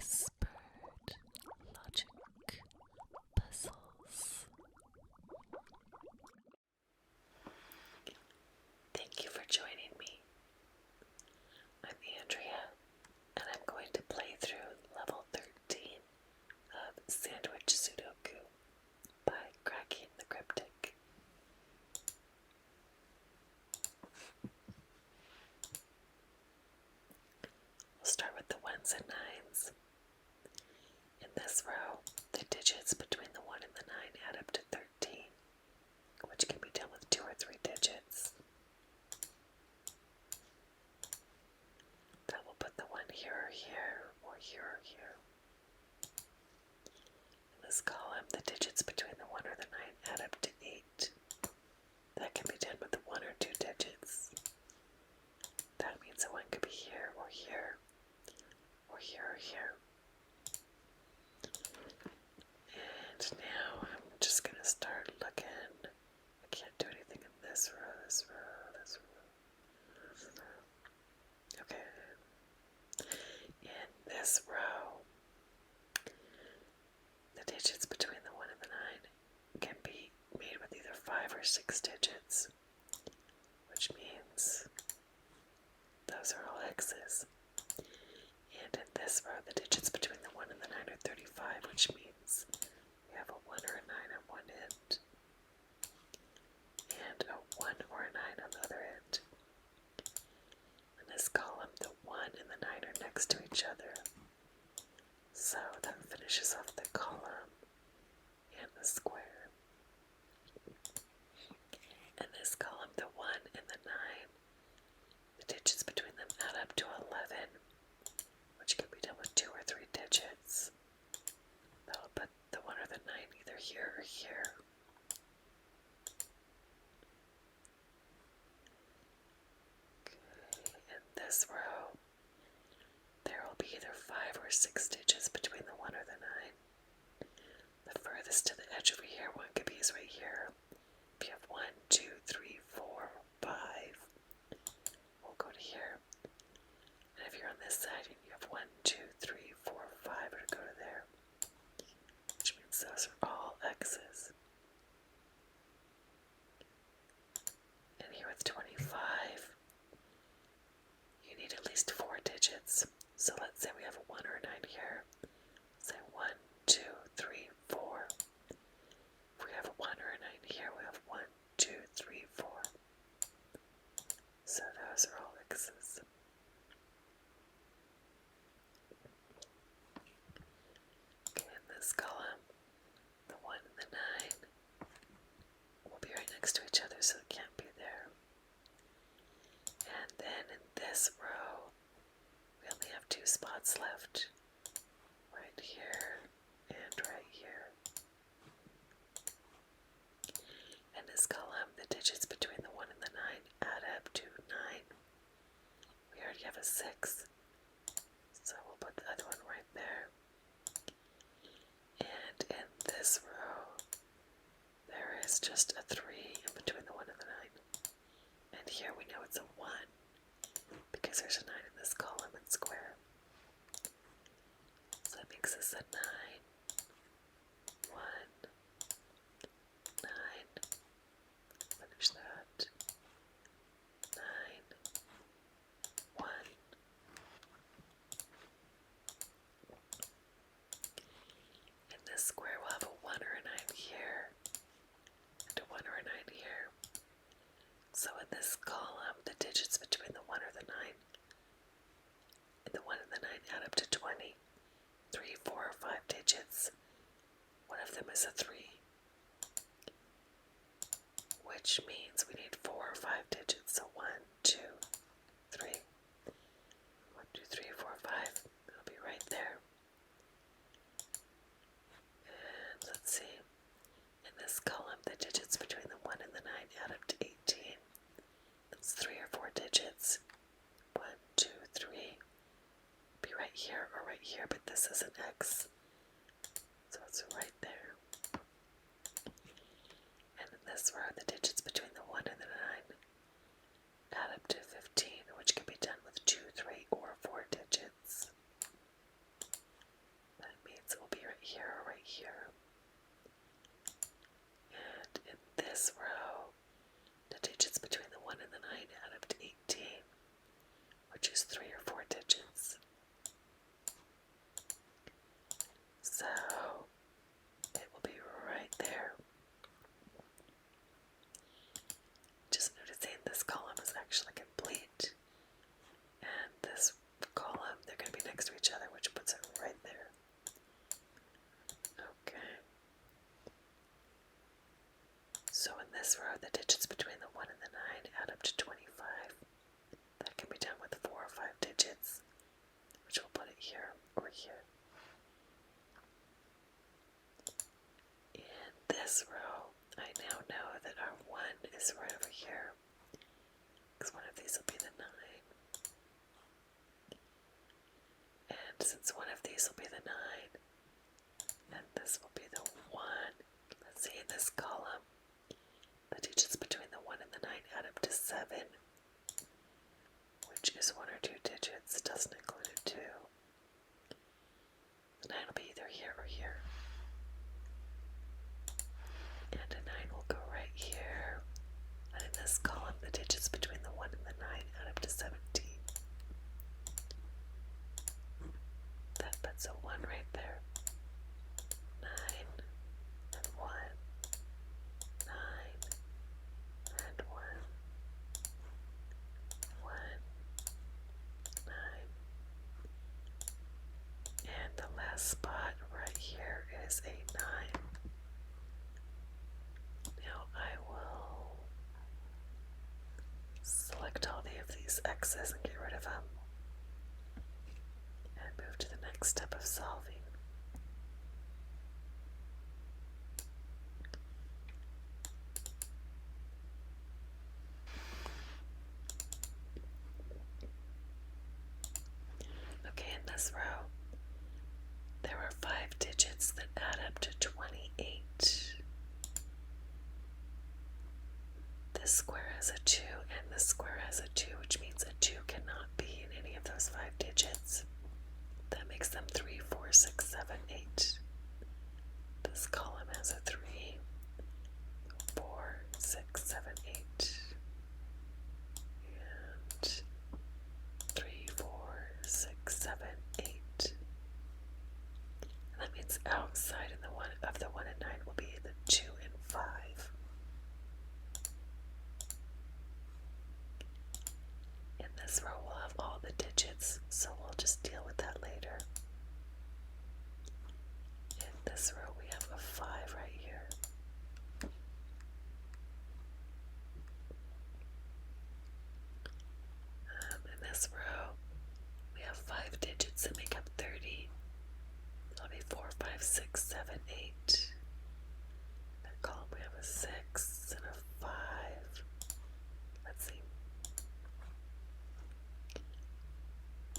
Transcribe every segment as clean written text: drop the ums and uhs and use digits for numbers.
whispered logic puzzles. Thank you for joining me. I'm Andrea, and I'm going to play through level 13 of Sandwich Sudoku by Cracking the Cryptic. We'll start with the 1s and 9s. In this row, the digits between the 1 and the 9 add up to 13, which can be done with 2 or 3 digits. Then we'll put the 1 here or here, or here or here. In this column, the digits between the 1 or the 9 add up to 8. That can be done with the 1 or 2 digits. That means the 1 could be here, or here, or here, or here. And now I'm just going to start looking. I can't do anything in this row, this row, this row. Okay. In this row, the digits between the 1 and the 9 can be made with either 5 or 6 digits, which means those are all X's. And in this row, the digits between the 1 and the 9 are 35, which means we have a 1 or a 9 on one end, and a 1 or a 9 on the other end. In this column, the 1 and the 9 are next to each other. So that finishes off the column and the square. In this column, the 1 and the 9, the digits between them add up to 11, which can be done with 2 or 3 digits. I'll put the 1 or the 9 either here or here. Okay, in this row, there will be either 5 or 6 digits between the 1 or the 9. The furthest to the edge over here, 1 could be is right here. If you have 1, 2, 3, 4, 5, we'll go to here. And if you're on this side and you have 1, 2, 3, 4, 5, it'll go to there. Which means those are all X's. And here with 25, you need at least 4 digits. So let's say we have a 1 or a 9 here. Say 1, 2, 3, 4. If we have a 1 or a 9 here, we have 1, 2, 3, 4. So those are all X's. Okay, in this column, the 1 and the 9 will be right next to each other, so it can't be there. And then in this row, we only have 2 spots left. Right here and right here. In this column, the digits between the 1 and the 9 add up to 9. We already have a 6, so we'll put the other one right there. And in this row, there is just a 3 in between the 1 and the 9. And here we know it's a 1 because there's a 9 in this column and square. So that makes this a 9, 1, 9, finish that, 9, 1. In this square we'll have a 1 or a 9 here, and a 1 or a 9 here. So in this column, the digits between the 1 or the 9 and the 1 and the 9 add up to 20. 3, 4, or 5 digits. One of them is a 3, which means we need 4 or 5 digits. So 1, 2, 3. 1, 2, 3, 4, 5. It'll be right there. And let's see. In this column, the digits between the 1 and the 9 add up to 18. That's 3 or 4 digits. 1, 2, 3. Be right here or right here, but this is an X. So it's right there. And in this row, the digits between the 1 and the 9 add up to 15, which can be done with 2, 3, or 4 digits. 3 or 4 digits. So it will be right there. Just noticing this column is actually complete, and this column, they're going to be next to each other, which puts it right there. Okay. So in this row, the digits between the 1 and the 9 add up to 25. That can be done with 4 or 5 digits, which we'll put it here or here. In this row, I now know that our 1 is right over here, because one of these will be the 9. And since one of these will be the 9, and this will be the 1, let's see, in this column, the digits between the 1 and the 9 add up to 7, which is 1 or 2 digits, doesn't include a 2. The 9 will be either here or here. And a 9 will go right here. And in this column, the digits between the 1 and the 9 add up to 17. That puts a 1 right there. 9 and 1. 9 and 1. 1, 9. And the last spot right here is a 9. Now I will select all of these X's and get rid of them and move to the next step of solving. Okay, in this row, there are 5 digits that add up to 28. This square has a 2 and this square has a 2, which means a 2 cannot be in any of those 5 digits. That makes them 3, 4, 6, 7, 8. This column has a 3, 4, 6, 7, 8. And 3, 4, 6, 7, 8. And that means outside in the 1 of the 1 and 9 will be the 2 and 5. In this row, we'll have all the digits, so we'll just deal with that later. In this row, we have a 5 right here. In this row, we have 5 digits that make up 30. That'll be 4, 5, 6, 7, 8. That column, we have a 6 and a 5. Let's see.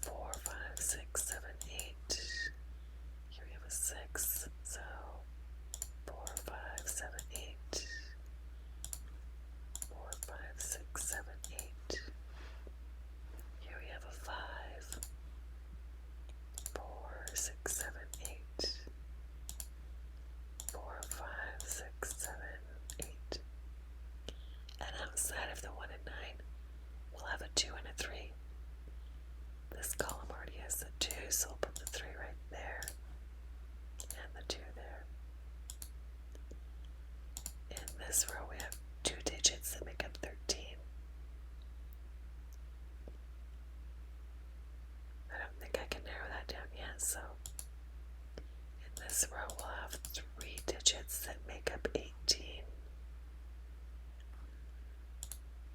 4, 5, 6, 7, 8. Here we have a 6. So 4, 5, 7, 8. 4, 5, 6, 7, 8. Here we have a 5. 4, 6, 7, 8. 4, 5, 6, 7, 8. And outside of the 1 and 9, we'll have a 2 and a 3. This column already has the 2, so we'll put the 3 right there, and the 2 there. In this row, we have 2 digits that make up 13. I don't think I can narrow that down yet, so in this row, we'll have 3 digits that make up 18.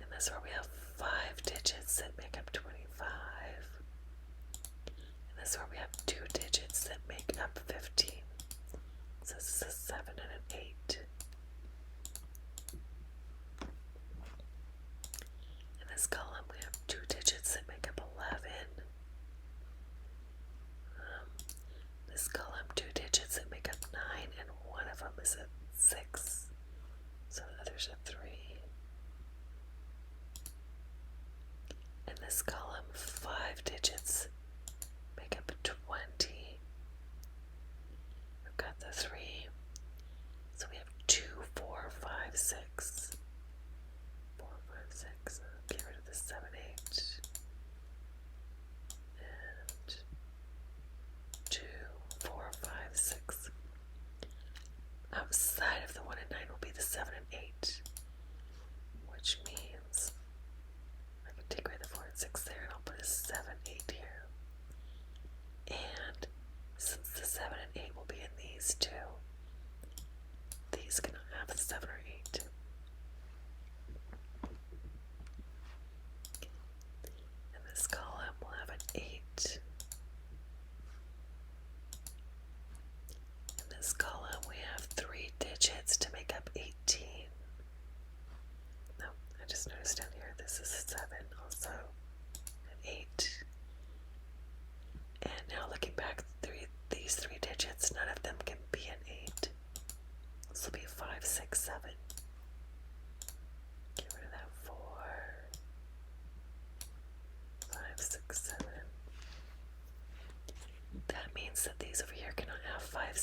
In this row, we have 5 digits that make up 25. In this row, we have 2 digits that make up 15. So this is a 7 and an 8. In this column, we have 2 digits that make up 11. This column, 2 digits that make up 9, and one of them is a 6. So the other's a 3. In this column,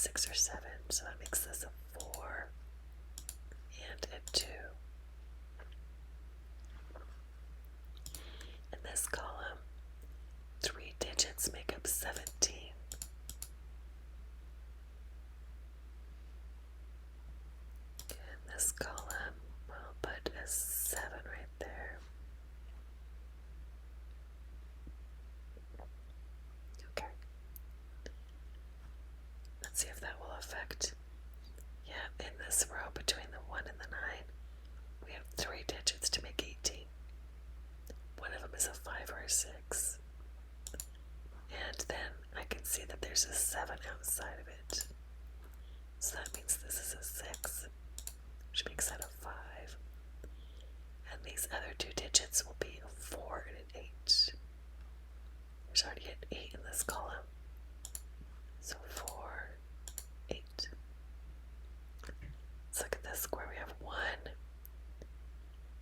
6 or 7, so that makes this a 4 and a 2. In this column, 3 digits make up 17. In this column, I'll put a 7 right there. Okay. Let's see if that will affect. Yeah, in this row between the 1 and the 9, we have 3 digits to make 18. One of them is a 5 or a 6. And then I can see that there's a 7 outside of it. So that means this is a 6, which makes that a 5. And these other 2 digits will be a 4 and an 8. There's already an 8 in this column. So 4, 8. Let's look at this square. We have 1.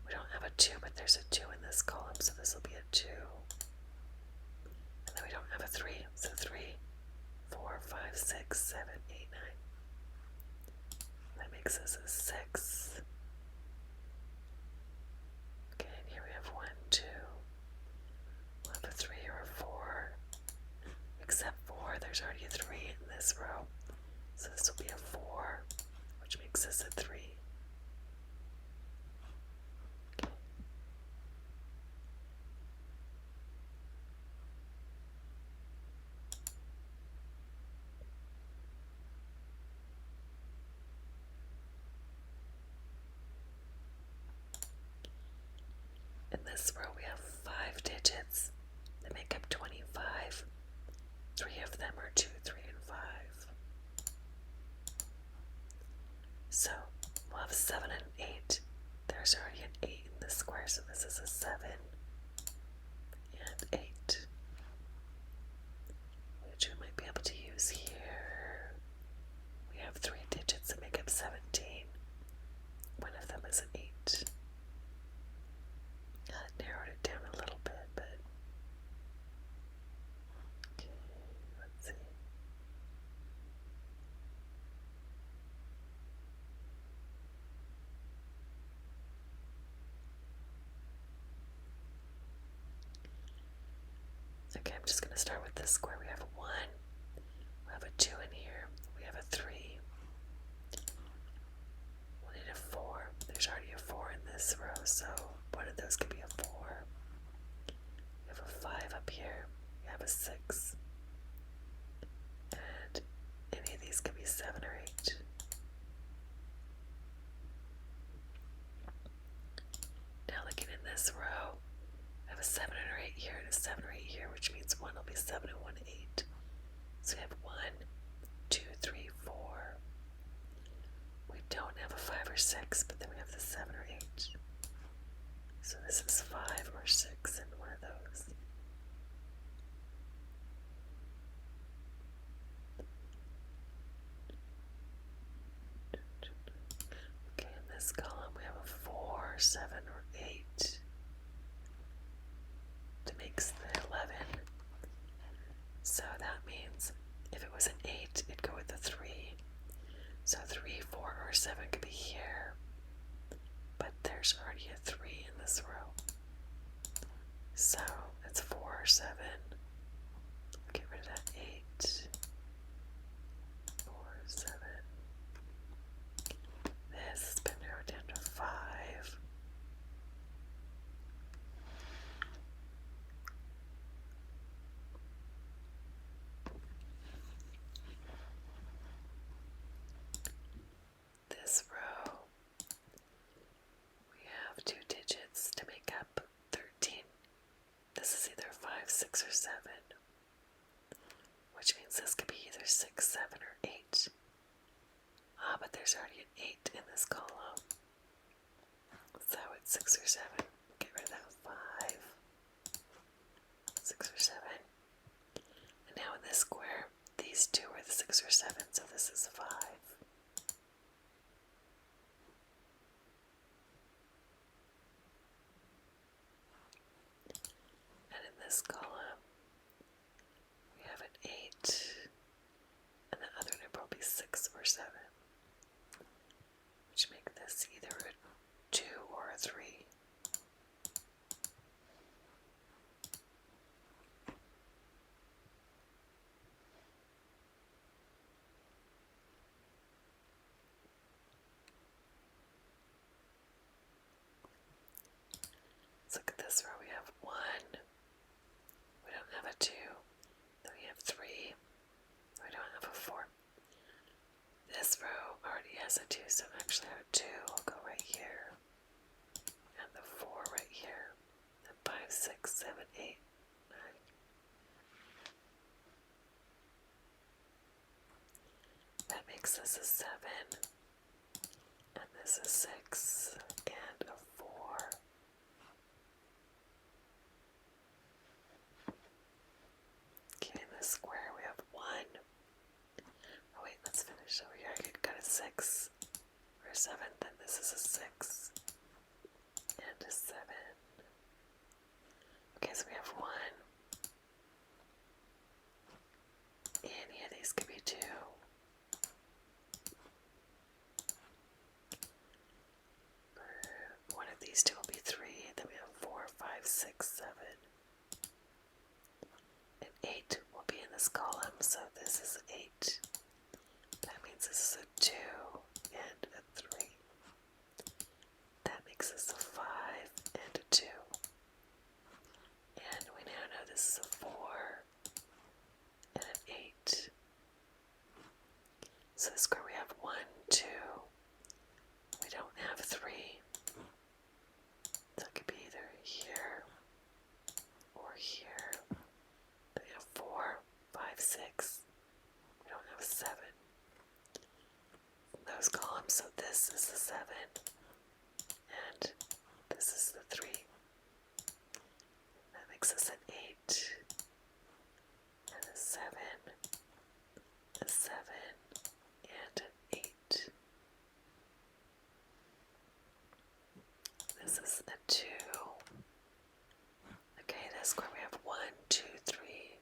We don't have a 2, but there's a 2 in this column, so this will be a 2. And then we don't have a 3, so 3, 4, 5, 6, 7, 8, 9. That makes this a 6. Okay, and here we have 1, 2. We'll have a 3 or a 4. Except for there's already a 3 in this row. So this will be a 4, which makes this a 3. Okay. In this row we have 5 digits that make up 25. 3 of them are 2, 3, and 5. So we'll have 7 and 8. There's already an 8 in this square, so this is a 7 and 8, which we might be able to use here. We have 3 digits that make up 17. One of them is an 8. I narrowed it down a little bit, but okay, let's see. Okay, I'm just going to start with this square. We have a 1, we have a 2 in here, we have a 3, we'll need a 4. There's already a 4 in this row, so one of those could be a 4. We have a 5 up here, we have a 6, and any of these could be 7 or 8. Now looking in this row, I have a 7 or 8 here and a 7 or 8 here, which means one will be 7 and 1 8. So we have 1, 2, 3, 4. We don't have a 5 or 6, but then we have the 7 or 8. So this is 5 or 6 in one of those. Okay, in this column we have a 4, 7, or 8. That makes the 11. So that means if it was an 8, it'd go with the 3. So 3, 4, or 7 could be here. But there's already a 3 in this row. So it's 4 or 7. Get rid of that 8. 4, 7. This has been narrowed down to 5. This row, we have 2 digits to make up 13. This is either 5, 6, or 7, which means this could be either 6, 7, or 8. But there's already an 8 in this column. So it's 6 or 7. Get rid of that 5. 6 or 7. And now in this square, these 2 are the 6 or 7, so this is 5. And in this column, we have an 8, and the other number will be 6. has a 2, so actually our 2 will go right here, and the 4 right here, and 5, 6, 7, 8, 9. That makes this a 7, and this is 6, and a 4. Okay, in the square we have 1. Oh wait, let's finish over here. I got a 6 or a 7, then this is a 6 and a 7. Okay, so we have 1. Any of these could be 2. One of these 2 will be 3. Then we have 4, 5, 6, 7. And 8 will be in this column, so this is 8. That means this is a 2 and a 3. That makes this a 5 and a 2. And we now know this is a 4 and an 8. So the square we have 1, 2. We don't have 3. That could be either here or here. Then we have 4, 5, 6. We don't have a 7. Those columns, so this is the 7. And this is the 3. That makes us an 8. And a 7. A 7. And an 8. This is a 2. Okay, that's where we have 1, 2, 3.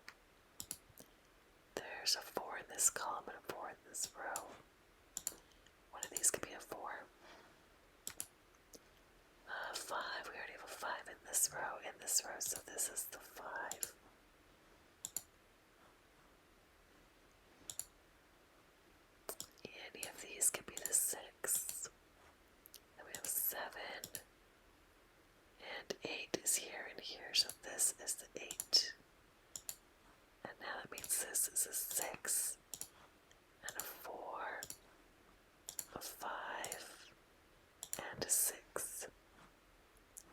There's a 4 in this column and a 4 in this row. One of these could be a 4. 5. We already have a 5 in this row, so this is the 5. Any of these could be the 6. Then we have 7. And 8 is here and here, so this is the 8. And now that means this is a 6. And a 4. A 5. And a 6.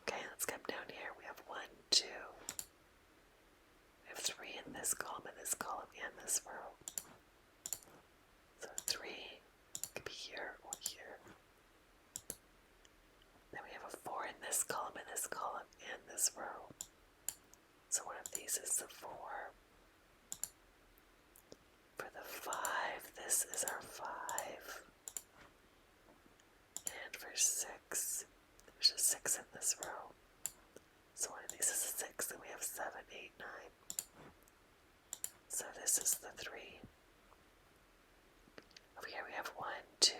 Okay, let's come down here. We have 1, 2. We have 3 in this column, and this row. So 3 could be here or here. Then we have a 4 in this column, and this row. So one of these is the 4. For the 5, this is our 5. And for 6, there's a 6 in this row. So one of these is a 6, and we have 7, 8, 9. So this is the 3. Over here we have 1, 2.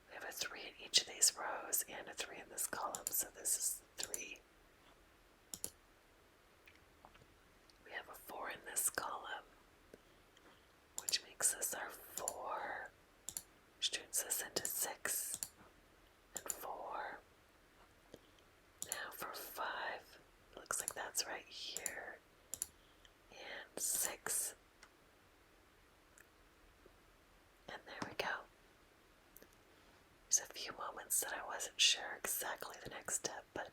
We have a 3 in each of these rows and a 3 in this column, so this is 3. We have a 4 in this column, which makes this our 4, which turns this into 6 and 4. Now for 5, it looks like that's right here, and 6. And there we go. There's a few moments that I wasn't sure exactly the next step, but